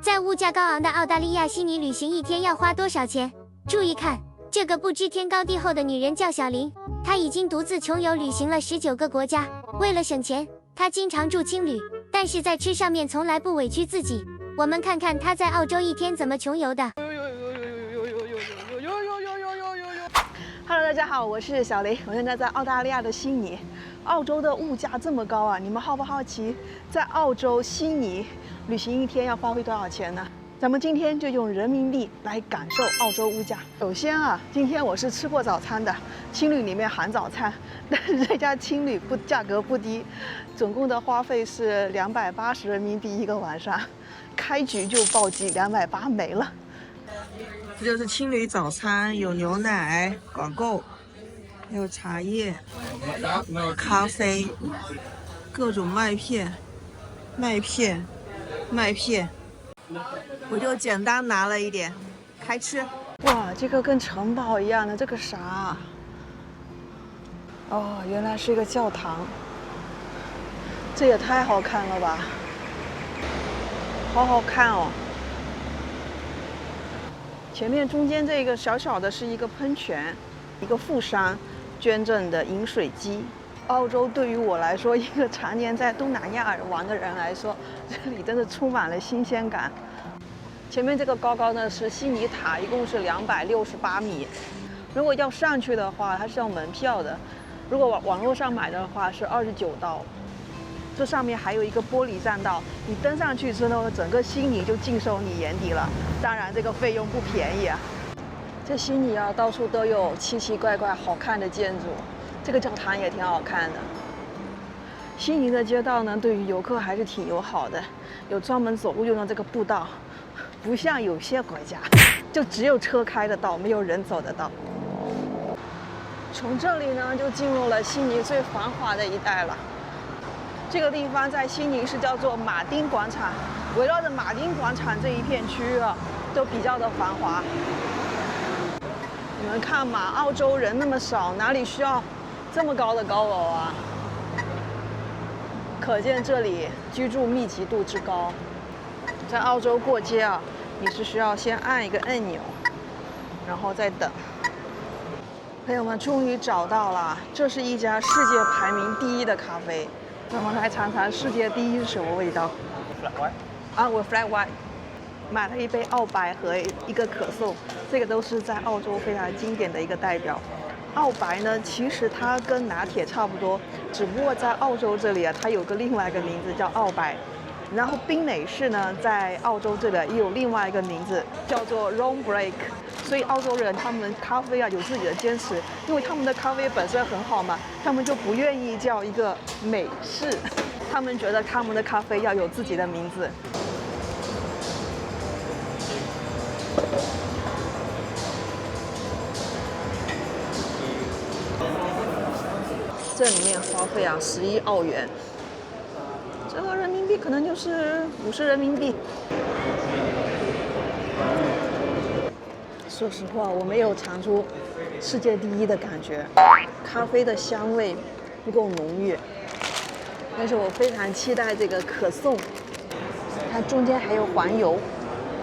在物價高昂的澳大利亞悉尼旅行1天要花多少錢？注意看，這個不知天高地厚的女人叫小林，她已經獨自窮遊旅行了19個國家。為了省錢，她經常住青旅，但是在吃上面從來不委屈自己。我們看看她在澳洲1天怎麼窮遊的。Hello， 大家好，我是小雷，我現在在澳大利亞的悉尼。澳洲的物價這麼高啊，你們好不好奇，在澳洲悉尼旅行1天要花費多少錢呢？咱們今天就用人民幣來感受澳洲物價。首先啊，今天我是吃过早餐的，青旅裡面含早餐，但是這家青旅價格不低，總共的花費是280人民幣1個晚上，開局就暴擊280沒了。這就是青旅早餐，有牛奶、廣購，還有茶葉、咖啡，各種麥片，我就簡單拿了一點，開吃。哇，這個跟城堡一樣的，這個啥？哦，原來是一個教堂，這也太好看了吧！好好看哦。前面中間這個小小的是一個噴泉，一個富商捐贈的飲水機。澳洲對於我來說，一個常年在東南亞玩的人來說，這裡真的充滿了新鮮感。前面這個高高呢是悉尼塔，一共是268米。如果要上去的話，它是要門票的。如果網絡上買的話是29刀。這上面還有一個玻璃栈道，你登上去之後，整個悉尼就盡收你眼底了。當然，這個費用不便宜啊。這悉尼啊，到處都有奇奇怪怪好看的建築，這個教堂也挺好看的。悉尼的街道呢，对於遊客還是挺友好的，有專門走路用的這個步道，不像有些國家，就只有車開的道，沒有人走的道。從這裡呢，就進入了悉尼最繁華的一帶了。這個地方在悉尼是叫做馬丁廣場，圍繞着馬丁廣場這一片區域啊，都比較的繁華。你們看嘛，澳洲人那麼少，哪裡需要這麼高的高樓啊？可見這裡居住密集度之高。在澳洲過街啊，你是需要先按一個按鈕，然後再等。朋友們，終於找到了，這是一家世界排名第1的咖啡。我們來嘗嘗世界第1是什麼味道。Flat white。啊，我 flat white。買了一杯澳白和一個可頌，這個都是在澳洲非常經典的一個代表。澳白呢，其實它跟拿鐵差不多，只不過在澳洲這裡啊，它有個另外一個名字叫澳白。然後冰美式呢，在澳洲這裡也有另外一個名字叫做 Long Break。所以澳洲人他們咖啡啊有自己的堅持，因為他們的咖啡本身很好嘛，他們就不願意叫一個美式，他們覺得他們的咖啡要有自己的名字。這裡面花費啊11澳元，折合人民幣可能就是50人民幣。說實話，我沒有嘗出世界第1的感覺，咖啡的香味不夠濃郁。但是我非常期待這個可頌，它中間還有黃油，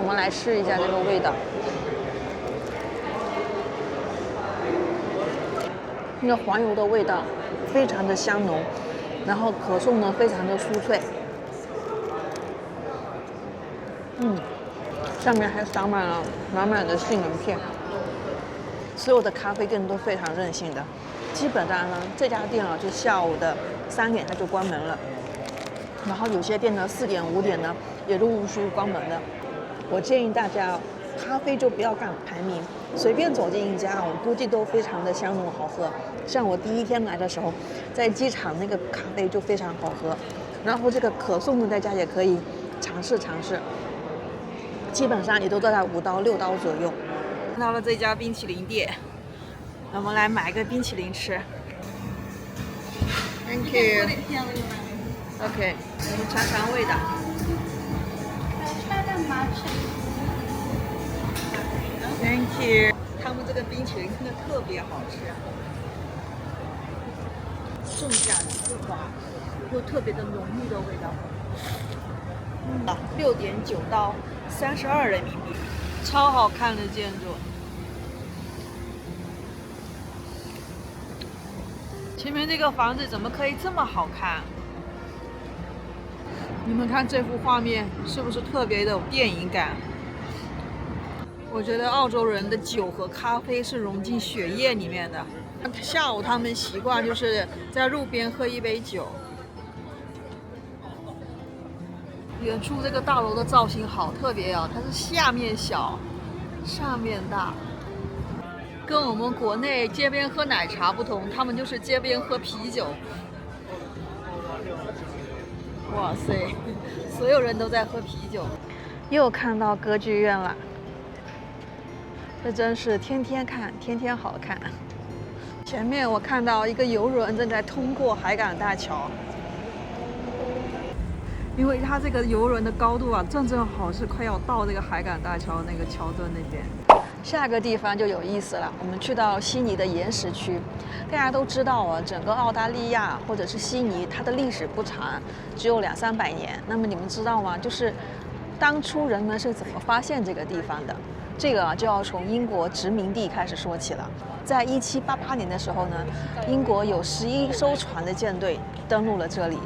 我們來試一下這個味道。那個黃油的味道非常的香濃，然後可頌呢非常的酥脆。上面還撒滿了滿滿的杏仁片。所有的咖啡店都非常任性的，基本上呢這家店啊就下午的3點它就關門了，然後有些店呢4點5點呢也陸陸續續關門了。我建議大家咖啡就不要看排名，隨便走進一家，我估計都非常的香濃好喝。像我第1天來的時候，在機场那個咖啡就非常好喝，然後這個可頌呢大家也可以嘗試。基本上也都在5刀6刀左右。到了這家冰淇淋店，我們來買個冰淇淋吃。Thank you. OK， 我們嘗嘗味道。Thank you。他们这个冰淇淋真的特别好吃，重感丝滑，又特别的浓郁的味道。6.9刀32人民幣，超好看的建筑。前面这个房子怎么可以这么好看？你们看这幅画面是不是特別的有電影感？我覺得澳洲人的酒和咖啡是融進血液裡面的。下午他們習慣就是在路邊喝一杯酒。遠處這個大樓的造型好特別啊，它是下面小，上面大。跟我們國內街邊喝奶茶不同，他們就是街邊喝啤酒。哇塞，所有人都在喝啤酒。又看到歌劇院了，這真是天天看，天天好看。前面我看到一個郵輪正在通過海港大橋，因為它這個郵輪的高度啊，正好是快要到這個海港大橋那個橋墩那邊。下個地方就有意思了，我們去到悉尼的岩石區。大家都知道啊，整個澳大利亞或者是悉尼，它的歷史不長，只有200-300年。那麼你們知道嗎？就是當初人們是怎麼發現這個地方的？這個啊，就要從英國殖民地開始說起了。在1788年的時候呢，英國有11艘船的艦隊登陸了這裡。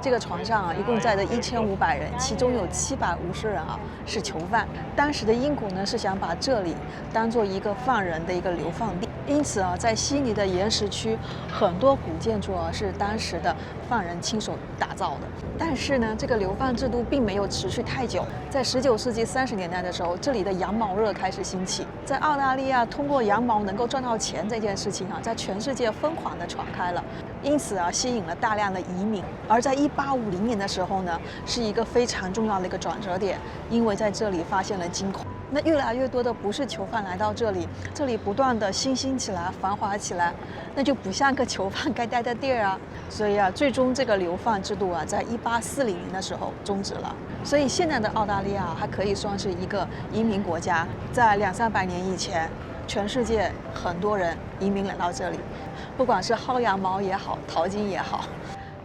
這個船上啊，一共載着1500人，其中有750人啊是囚犯。當時的英國呢是想把這裡當做一個犯人的一個流放地，因此啊，在悉尼的岩石區，很多古建築啊是當時的犯人親手打造的。但是呢，這個流放制度並沒有持續太久。在19世紀30年代的時候，這裡的羊毛熱開始興起，在澳大利亞通過羊毛能夠賺到錢這件事情啊，在全世界瘋狂地傳開了。因此啊，吸引了大量的移民。而在1850年的時候呢，是一個非常重要的一個轉折點，因為在這裡發現了金礦。那越來越多的不是囚犯來到這裡，這裡不斷的新興起來、繁華起來，那就不像個囚犯該待的地兒啊。所以啊，最終這個流放制度啊，在1840年的時候終止了。所以現在的澳大利亞還可以算是一個移民國家。在200-300年以前，全世界很多人移民來到這裡，不管是薅羊毛也好，淘金也好。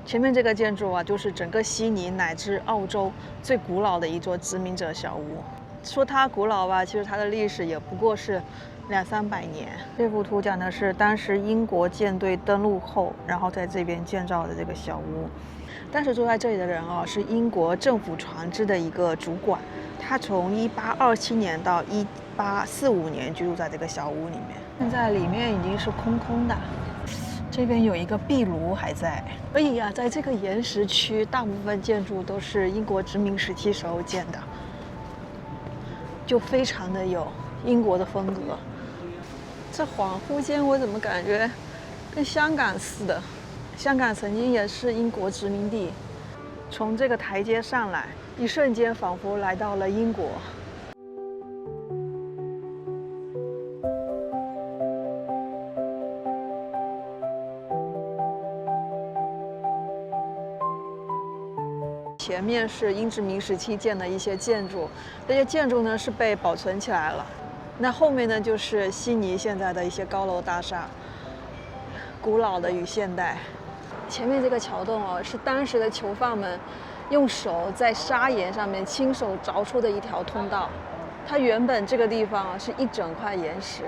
前面這個建築啊，就是整個悉尼乃至澳洲最古老的一座殖民者小屋。說它古老吧，其實它的歷史也不過是200-300年。這幅圖講的是當時英國艦隊登陸後，然後在這邊建造的這個小屋。當時住在這裡的人啊，是英國政府船隻的一個主管，他從1827年到1845年居住在這個小屋裡面。現在裡面已經是空空的，這邊有一個壁爐還在。所以啊，在這個岩石區，大部分建築都是英國殖民時期時候建的，就非常的有英國的風格。這恍惚間，我怎麼感覺跟香港似的？香港曾經也是英國殖民地。從這個台階上來，一瞬間仿佛來到了英國。前面是英殖民時期建的一些建築，這些建築呢是被保存起來了。那後面呢就是悉尼現在的一些高樓大廈，古老的與現代。前面這個橋洞哦，是當時的囚犯們用手在砂岩上面親手鑿出的一條通道。它原本這個地方啊是一整塊岩石。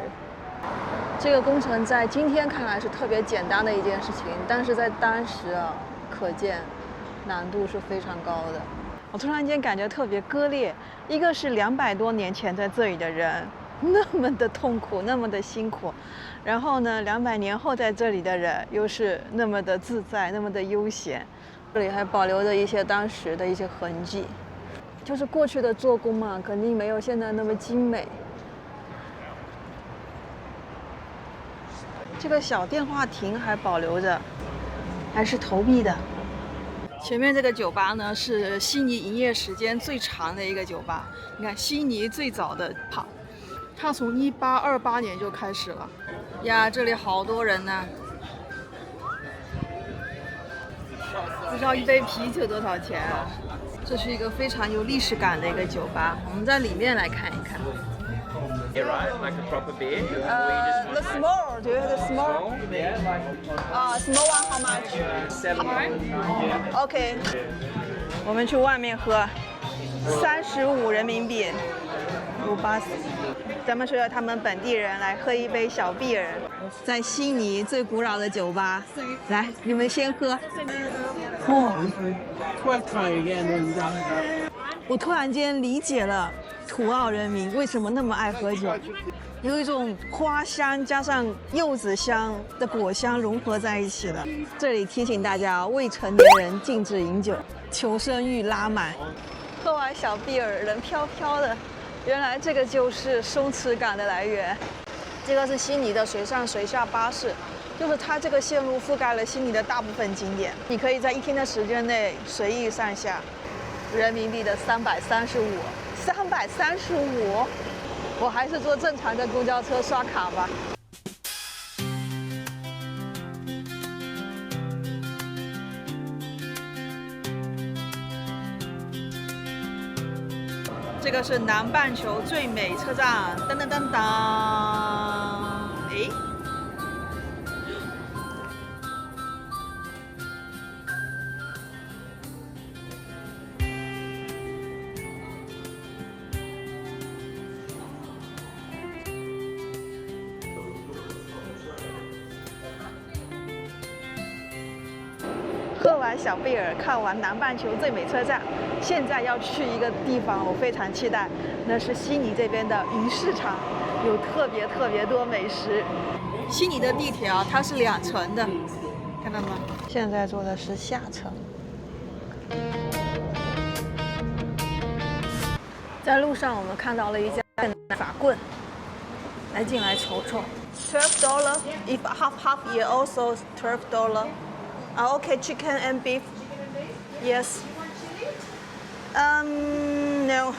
這個工程在今天看來是特別簡單的一件事情，但是在當時啊，可見難度是非常高的。我突然間感覺特別割裂，一個是200多年前在這裡的人那麼的痛苦，那麼的辛苦，然後呢，200年後在這裡的人又是那麼的自在，那麼的悠閒。這裡還保留着一些當時的一些痕跡，就是過去的做工嘛，肯定沒有現在那麼精美。這個小電話亭還保留着，還是投幣的。前面這個酒吧呢，是悉尼營業時間最長的一個酒吧。你看，悉尼最早的跑，它從1828年就開始了。呀，這裡好多人呢。不知道一杯啤酒多少錢啊？這是一個非常有歷史感的一個酒吧。我們在裡面來看一看。Yeah, right, like a proper beer. The small, do you have the small? Small one, how much? 7. Okay. 我們去外面喝。35人民幣，580。咱们说要他们本地人来喝一杯小碧尔，在悉尼最古老的酒吧，来，你们先喝。我突然间理解了土澳人民为什么那么爱喝酒，有一种花香加上柚子香的果香融合在一起的。这里提醒大家，未成年人禁止饮酒，求生欲拉满。喝完小碧尔，人飘飘的，原来这个就是松弛感的来源。这个是悉尼的水上水下巴士，就是它这个线路覆蓋了悉尼的大部分景点，你可以在1天的时间内随意上下。人民币的335，我还是坐正常的公交车刷卡吧。这个是南半球最美车站，噔噔噔噔，哎。喝完小贝尔，看完南半球最美车站，现在要去一个地方，我非常期待，那是悉尼这邊的魚市場，有特別多美食。悉尼的地鐵啊，它是2層的，看到嗎？現在坐的是下層。在路上我們看到了一家法棍，來進來瞅瞅。$12 if half year also $12. Okay, chicken and beef. Yes. No.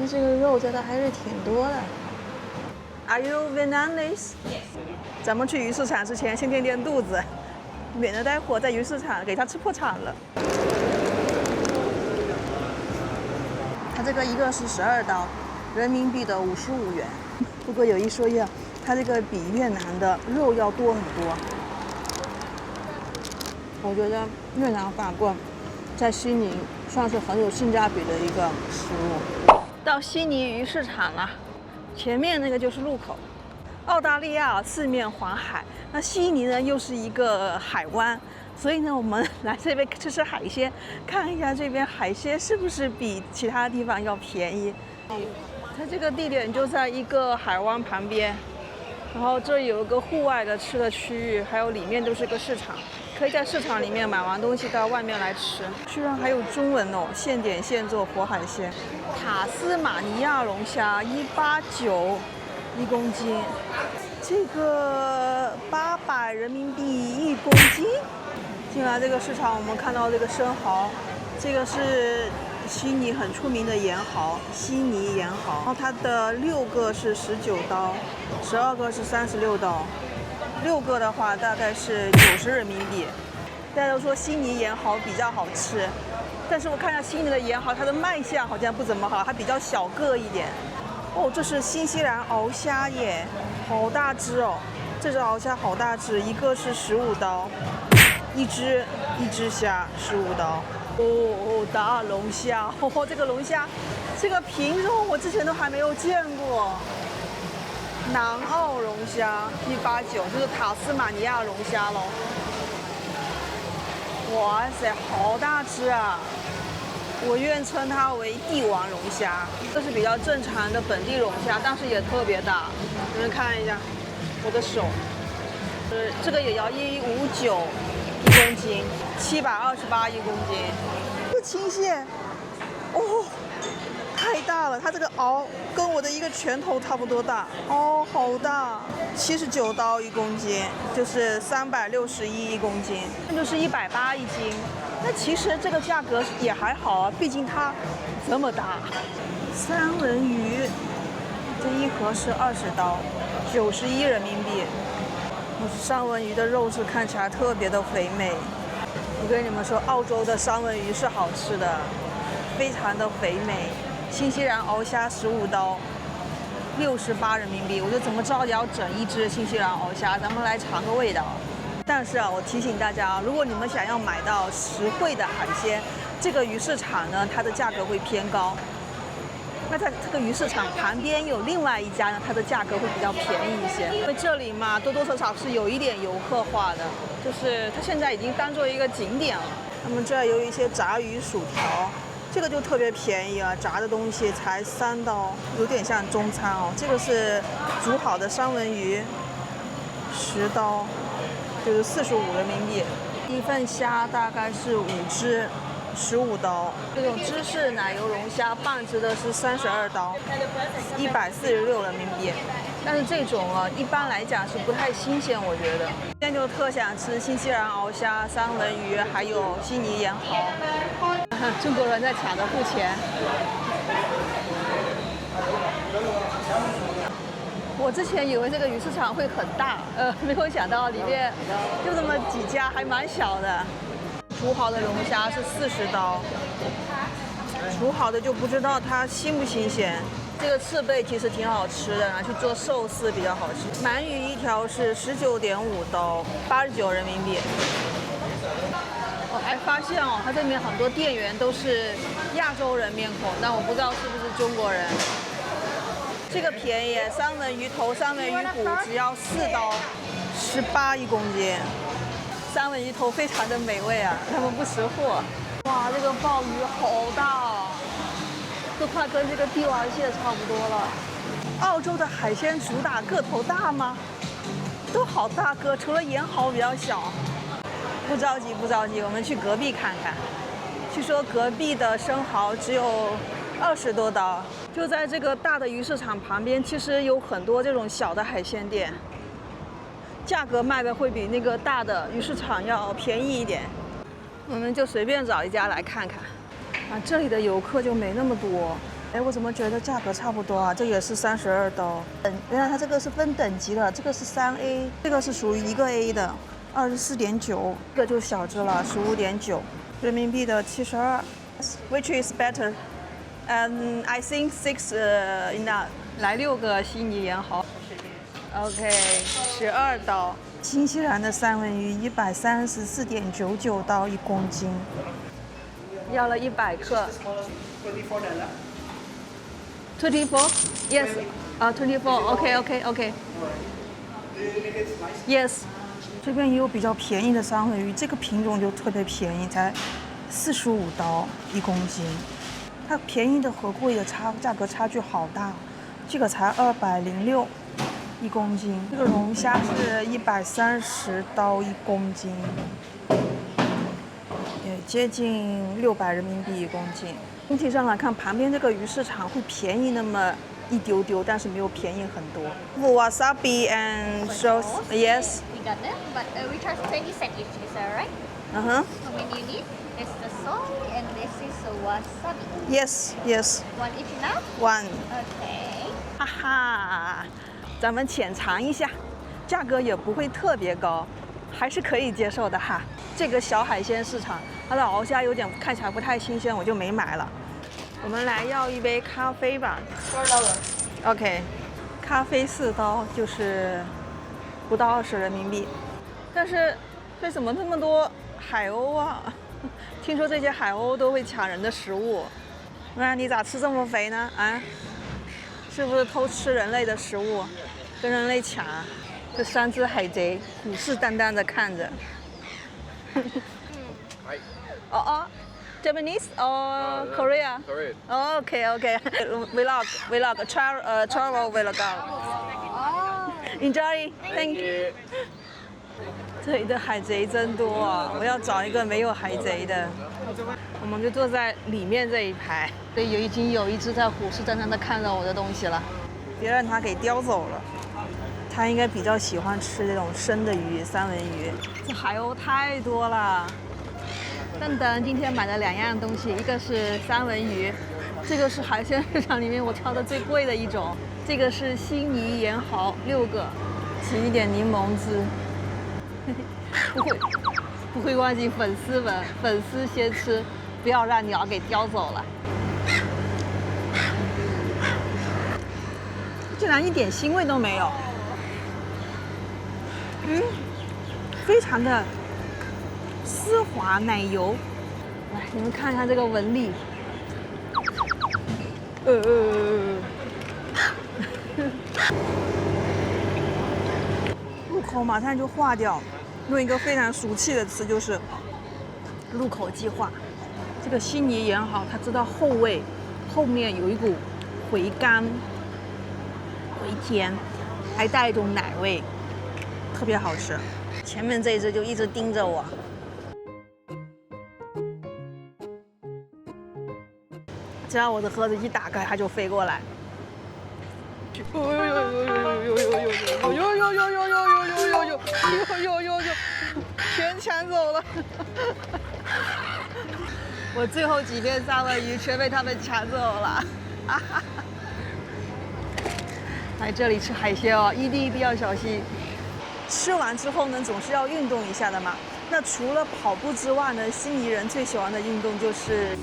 这个肉真的还是挺多的。Are you Vietnamese? Yes. 咱们去魚市場之前先墊墊肚子，免得待會在魚市場給它吃破產了。它這個一個是12刀，人民幣的55元。不過有一說一啊，它這個比越南的肉要多很多。我覺得越南法棍在悉尼算是很有性價比的一個食物。到悉尼魚市場了，前面那個就是入口。澳大利亞四面環海，那悉尼呢又是一個海灣，所以呢我們來這邊吃吃海鮮，看一下這邊海鮮是不是比其他地方要便宜。它這個地點就在一個海灣旁邊，然後這有一個戶外的吃的區域，還有裡面都是個市場。可以在市場裡面買完東西到外面來吃，居然還有中文哦！現點現做活海鮮，塔斯馬尼亞龍蝦1891公斤，這個800人民幣1公斤。進來這個市場，我們看到這個生蠔，這個是悉尼很出名的鹽蠔，悉尼鹽蠔，然後它的6個是19刀，12個是36刀。6個的話大概是90人民幣。大家都說悉尼鹽蠔比較好吃，但是我看下悉尼的鹽蠔，它的賣相好像不怎麼好，它比較小個一點。哦，這是新西蘭鰲蝦耶，好大隻哦！這隻鰲蝦好大隻，一個是15刀，一隻蝦15刀。哦，大龍蝦，哦，這個龍蝦，這個品種我之前都還沒有見過。南澳龍蝦189，就是塔斯馬尼亞龍蝦咯。哇塞，好大隻啊！我願稱它為帝王龍蝦。這是比較正常的本地龍蝦，但是也特別大。你們看一下我的手，這個也要159一公斤，728一公斤。不清蟹，哦。太大了，它這個螯跟我的一個拳頭差不多大哦，好大，79刀一公斤，就是361一公斤，那就是180一斤。那其實這個價格也還好啊，畢竟它這麼大。三文魚這一盒是20刀，91人民幣。三文魚的肉質看起來特別的肥美。我跟你們說，澳洲的三文魚是好吃的，非常的肥美。新西蘭鰲蝦15刀，68人民幣。我就怎麼着也要整一隻新西蘭鰲蝦，咱們來嘗個味道。但是啊，我提醒大家啊，如果你們想要買到實惠的海鮮，這個魚市場呢，它的價格会偏高。那在这个魚市場旁邊有另外一家呢，它的價格會比較便宜一些。因為這裡嘛，多多少少是有一點遊客化的，就是它現在已經當做一個景點了。那麼這兒有一些炸魚薯條，這個就特別便宜啊，炸的東西才3刀，有點像中餐哦。這個是煮好的三文魚，10刀，就是45人民幣。一份蝦大概是5隻。15刀，這種芝士奶油龍蝦半隻的是32刀，146人民幣。但是這種啊，一般來講是不太新鮮，我覺得。今天就特想吃新西蘭鰲蝦、三文魚，還有悉尼鹽蠔。中國人在搶着付錢。我之前以為這個魚市場會很大，沒有想到裡面就這麼幾家，還蠻小的。煮好的龍蝦是40刀，煮好的就不知道它新不新鮮。這個刺貝其實挺好吃的，拿去做壽司比較好吃。鰻魚一條是19.5刀，89人民幣。我還發現哦，它這裡面很多店員都是亞洲人面孔，但我不知道是不是中國人。這個便宜，三文魚頭、三文魚骨只要4刀，18一公斤。三文魚頭非常的美味啊，他們不識貨。哇，這個鮑魚好大哦，都快跟這個帝王蟹差不多了。澳洲的海鮮主打個頭大嗎？都好大個，除了鹽蠔比較小。不着急，不着急，我們去隔壁看看。據說隔壁的生蠔只有20多刀。就在這個大的魚市場旁邊，其實有很多這種小的海鮮店。價格賣的會比那個大的魚市場要便宜一點，我們就隨便找一家來看看。啊，這裡的遊客就沒那麼多。哎，我怎麼覺得價格差不多啊？這也是32刀。原來它這個是分等級的，這個是3A，這個是屬於1個 A 的，24.9，這個就小隻了，15.9人民幣的72。Which is better? I think 6 enough。來6個悉尼鹽蠔。OK， 12刀。新西蘭的三文魚134.99刀1公斤，要了100克。24 Yes， 24 OK。Yes， 這邊也有比較便宜的三文魚，這個品種就特別便宜，才45刀1公斤。它便宜的和貴的價格差距好大，這個才206。1公斤，這個龍蝦是130刀1公斤，也接近600人民幣1公斤。總體上來看，旁邊這個魚市場會便宜那麼一丟丟，但是沒有便宜很多。Wasabi and sauce, yes. We got them, but we charge 20 cents each, is that right? Uh-huh. How many you need? This is the salt and this is the wasabi. Yes. One each enough? One. Okay. 哈哈。咱們淺嘗一下，價格也不會特別高，還是可以接受的哈。這個小海鮮市場，它的鰲蝦有點看起來不太新鮮，我就沒買了。我們來要一杯咖啡吧。OK， 咖啡4刀就是不到20人民幣。但是為什麼那麼多海鷗啊？聽說這些海鷗都會搶人的食物。那你咋吃這麼肥呢？啊？是不是偷吃人類的食物，跟人類搶？這3隻海賊虎視眈眈地看着。Japanese or Korea? Korean. OK. Vlog, travel vlog. Enjoy. Thank you. 這裡的海賊真多啊！我要找一個沒有海賊的。我們就坐在裡面這一排。對，已經有一隻在虎視眈眈地看着我的東西了，別讓它給叼走了。它應該比較喜歡吃這種生的魚，三文魚。這海鷗太多了。蛋蛋今天買了2樣東西，一個是三文魚，這個是海鮮市場裡面我挑的最貴的一種。這個是悉尼鹽蠔6個，擠一點檸檬汁。不會忘記粉絲們，粉絲先吃，不要讓鳥給叼走了。竟然一點腥味都沒有，非常的絲滑奶油，来，你们看一下这个紋理。入口马上就化掉，用一个非常俗气的词就是入口即化。这个悉尼盐好，它知道后味，后面有一股回甘、回甜，还带一种奶味，特别好吃。前面这一只就一直盯着我。只要我的盒子一打開，它就飛過來。全搶走了！我最後幾片三文魚全被他們搶走了。來這裡吃海鮮哦，一定要小心。吃完之後呢，總是要運動一下的嘛。那除了跑步之外呢，悉尼人最喜歡的運動就是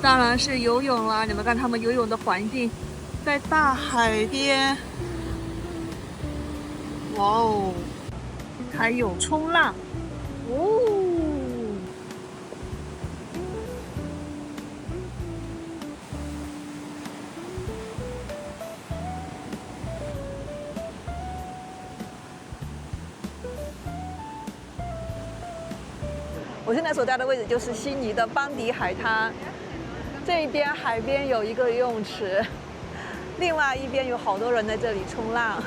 當然是游泳啦！你們看他們游泳的環境，在大海邊，哇哦，還有衝浪哦。我現在所在的位置就是悉尼的邦迪海灘。這一邊海邊有一個游泳池，另外一邊有好多人在這裡衝浪。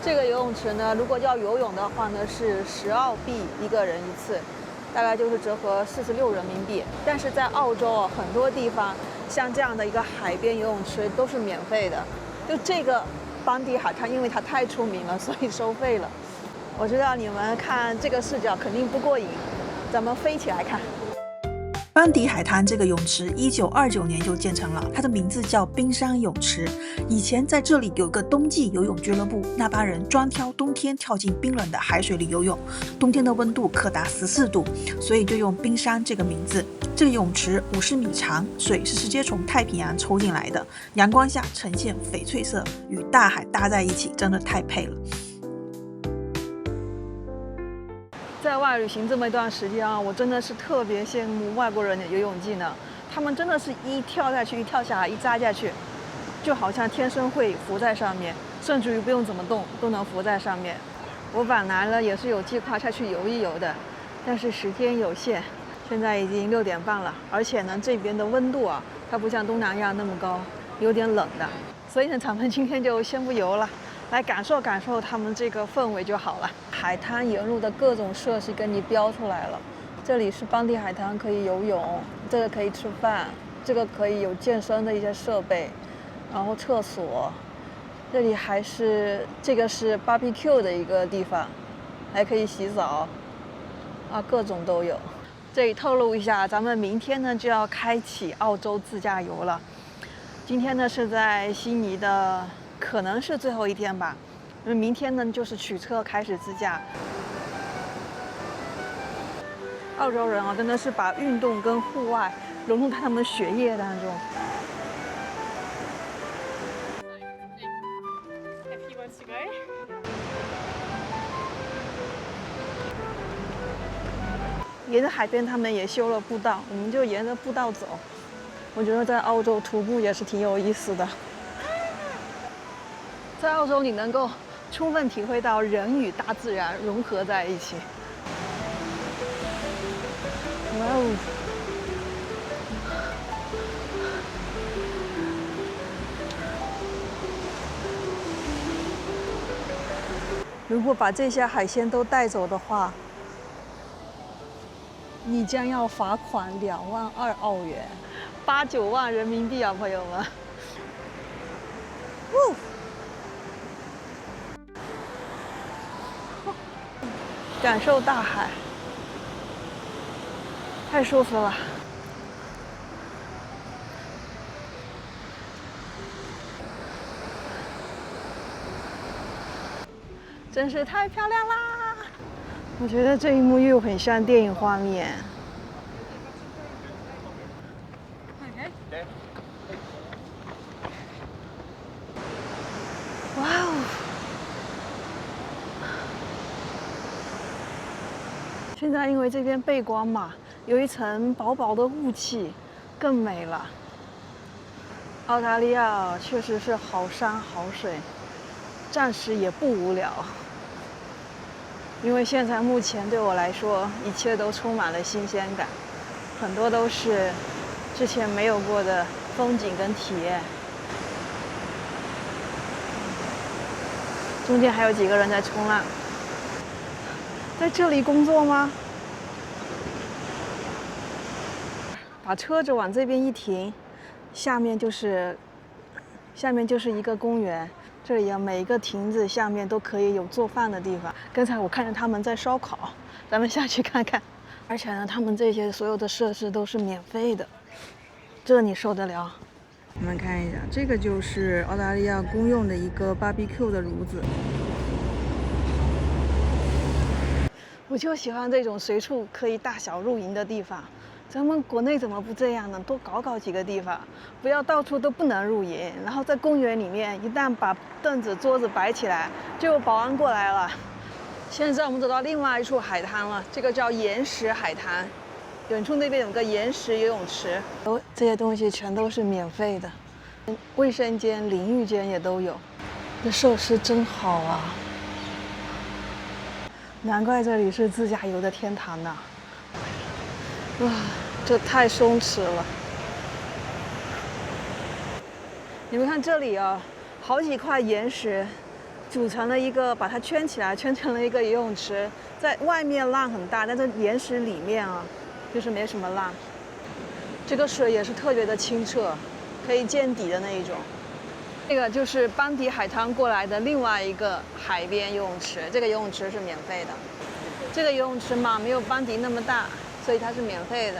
這個游泳池呢，如果要游泳的話呢，是10澳幣一個人一次，大概就是折合46人民幣。但是在澳洲啊，很多地方像這樣的一個海邊游泳池都是免費的，就這個邦迪海灘，因為它太出名了，所以收費了。我知道你們看這個視角肯定不過癮，咱們飛起來看。邦迪海灘這個泳池1929年就建成了，它的名字叫冰山泳池。以前在這裡有個冬季游泳俱樂部，那幫人專挑冬天跳進冰冷的海水裡游泳，冬天的溫度可達14度，所以就用冰山這個名字。這個泳池50米長，水是直接從太平洋抽進來的，陽光下呈現翡翠色，與大海搭在一起，真的太配了。在外旅行這麼一段時間啊，我真的是特別羨慕外國人的游泳技能。他們真的是一跳下去，一跳下來，一扎下去，就好像天生會浮在上面，甚至於不用怎麼動都能浮在上面。我本來呢也是有計劃下去游一游的，但是時間有限，現在已經6點半了，而且呢這邊的溫度啊，它不像東南亞那麼高，有點冷的，所以呢咱們今天就先不游了。來感受感受他們這個氛圍就好了。海灘沿路的各種設施給你標出來了。這裡是邦迪海灘，可以游泳，這個可以吃飯，這個可以有健身的一些設備，然後廁所。這裡還是這個是 barbecue 的一個地方，還可以洗澡，啊，各種都有。這裡透露一下，咱們明天呢就要開啟澳洲自駕遊了。今天呢是在悉尼的。可能是最後一天吧，因為明天呢就是取車開始自駕。澳洲人啊，真的是把運動跟戶外融入他們血液當中。沿着海邊，他們也修了步道，我們就沿着步道走。我覺得在澳洲徒步也是挺有意思的。在澳洲，你能夠充分體會到人與大自然融合在一起。哇哦！如果把這些海鮮都帶走的話，你將要罰款22000澳元，8、9萬人民幣啊，朋友們！哦。感受大海，太舒服了。真是太漂亮啦！我覺得這一幕又很像電影畫面。現在因為這邊背光嘛，有一層薄薄的霧氣，更美了。澳大利亞確實是好山好水，暫時也不無聊。因為現在目前對我來說，一切都充滿了新鮮感，很多都是之前没有過的風景跟體驗。中間還有幾個人在衝浪，在這裡工作嗎？把車子往這邊一停，下面就是一個公園。這裡啊，每一個亭子下面都可以有做飯的地方。刚才我看见他們在燒烤，咱們下去看看。而且呢，他們這些所有的設施都是免費的，這你受得了？我們看一下，這個就是澳大利亞公用的一個 barbecue 的爐子。我就喜歡這種隨處可以大小露營的地方。咱們國內怎麼不這樣呢？多搞幾個地方，不要到處都不能露營。然後在公園裡面，一旦把凳子、桌子擺起來，就有保安過來了。現在我們走到另外一處海灘了，這個叫岩石海灘。遠處那邊有個岩石游泳池，這些東西全都是免費的，衛生間、淋浴間也都有。這設施真好啊！難怪這裡是自駕遊的天堂呢。哇，這太鬆弛了！你們看這裡啊，好幾塊岩石組成了一個，把它圈起來，圈成了一個游泳池。在外面浪很大，但在岩石裡面啊，就是沒什麼浪。這個水也是特別的清澈，可以見底的那一種。這個就是邦迪海灘過來的另外一個海邊游泳池，這個游泳池是免費的。這個游泳池嘛，沒有邦迪那麼大。所以它是免費的，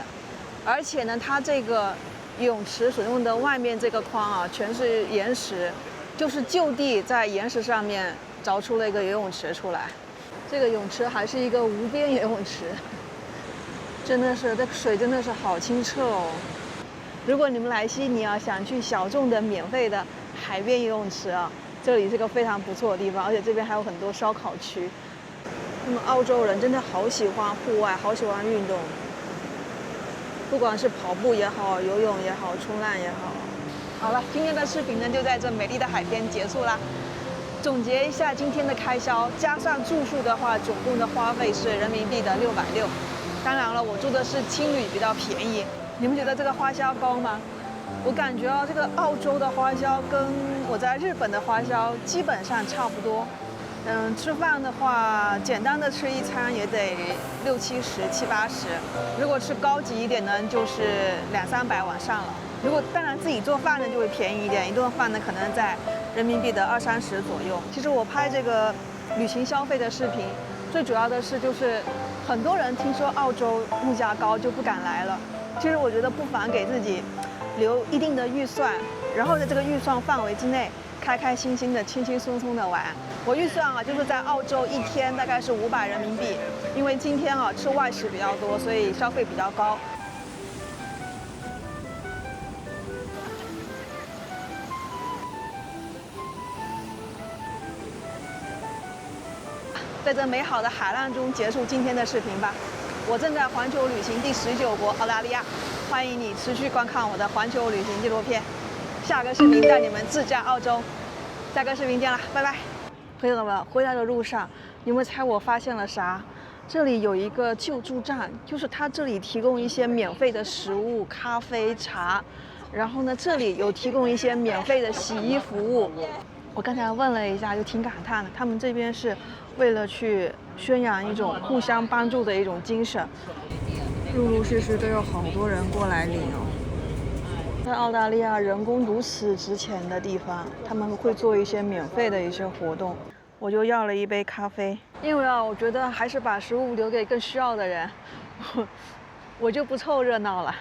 而且呢，它這個游泳池所用的外面這個框啊，全是岩石，就是就地在岩石上面凿出了一個游泳池出來。這個泳池還是一個無邊游泳池，真的是，這個水真的是好清澈哦。如果你們來悉尼啊，想去小众的免費的海邊游泳池啊，這裡是個非常不錯的地方，而且這邊還有很多燒烤區。那麼澳洲人真的好喜歡戶外，好喜歡運動，不管是跑步也好，游泳也好，衝浪也好。好了，今天的視頻呢就在這美麗的海邊結束啦。總結一下今天的開銷，加上住宿的話，總共的花費是人民幣的660。當然了，我住的是青旅，比較便宜。你們覺得這個花銷高嗎？我感覺啊，這個澳洲的花銷跟我在日本的花銷基本上差不多。吃飯的話，簡單的吃一餐也得60、70、70、80。如果吃高級一點呢，就是200-300往上了。如果當然自己做飯呢，就會便宜一點，一頓飯呢可能在人民幣的20-30左右。其實我拍這個旅行消費的視頻，最主要的是就是很多人聽說澳洲物價高就不敢來了。其實我覺得不妨給自己留一定的預算，然後在這個預算範圍之內，開開心心的、輕輕鬆鬆的玩。我預算啊，就是在澳洲一天大概是500人民幣，因為今天啊吃外食比較多，所以消費比較高。在這美好的海浪中結束今天的視頻吧。我正在環球旅行第19國澳大利亞，歡迎你持續觀看我的環球旅行紀錄片。下個視頻帶你們自駕澳洲，下個視頻見了，拜拜。朋友們，回來的路上，你們猜我發現了啥？這裡有一個救助站，就是它這裡提供一些免費的食物、咖啡、茶，然後呢，這裡有提供一些免費的洗衣服務。我剛才問了一下，就挺感嘆的，他們這邊是為了去宣揚一種互相幫助的一種精神，陸陸續續都有好多人過來領哦。在澳大利亞人工如此值錢的地方，他們會做一些免費的一些活動。我就要了一杯咖啡，因為啊，我覺得還是把食物留給更需要的人，我就不湊熱鬧了。